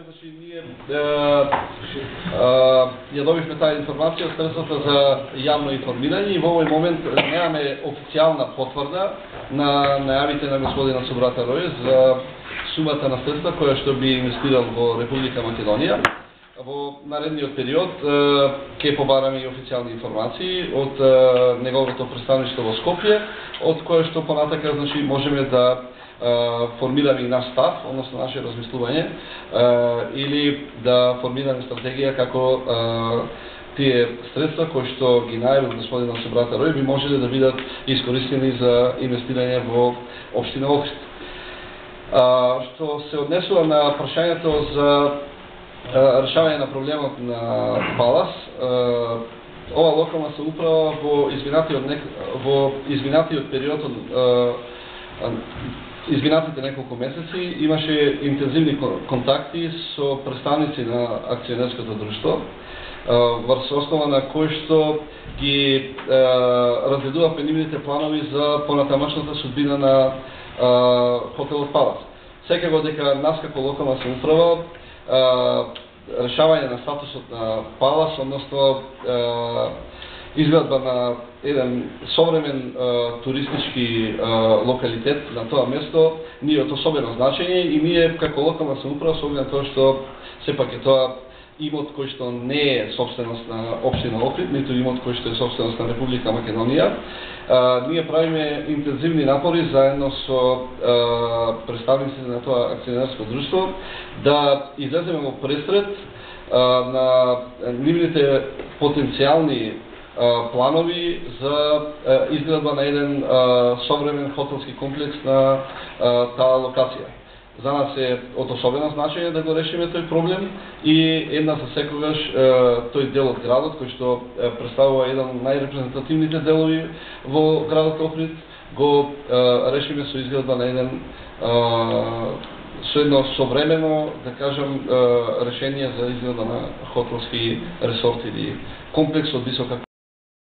значи ние ја добивме таа информација од средствата за јавно информирање и во овој момент немаме официјална потврда на најавите на господина Собрата Рој за сумата на средства која што би инвестирал во Република Македонија. Во наредниот период ќе побараме и официјални информации од неговото представништво во Скопје, од кое што понатака значи можеме да формираме и наш став, односно наше размислување, или да формираме стратегија како тие средства кои што ги најавил господина Собрата Рој би можеле да бидат искористени за инвестирање во општина Охрид. Што се однесува на прашањето за решавање на проблемот на Палас, ова локална самоуправа во изминатиот период изминатите неколку месеци имаше интензивни контакти со представници на акционерското друштво, врз основа на кој што ги разгледувавме нивните планови за понатамашната судбина на хотелот Палас. Секако дека нас како локална самоуправа решавање на статусот на Палас, односно изградба на еден современ туристички локалитет на тоа место ни е од особено значење и ние како локална самоуправа со оглед на тоа што сепак е тоа имот кој што не е собственост на општина Охрид, ниту имот кој што е собственост на Република Македонија. Ние правиме интензивни напори заедно со представниците на тоа акционерско друштво да излеземе во пресред на нивните потенцијални планови за изградба на еден современ хотелски комплекс на таа локација. За нас е од особено значење да го решиме тој проблем и една за секогаш тој дел од градот кој што представува еден од најрепрезентативните делови во градот Охрид го решиме со изградба на еден со едно современо, да кажам, решение за изградба на хотелски ресорт или комплекс од висока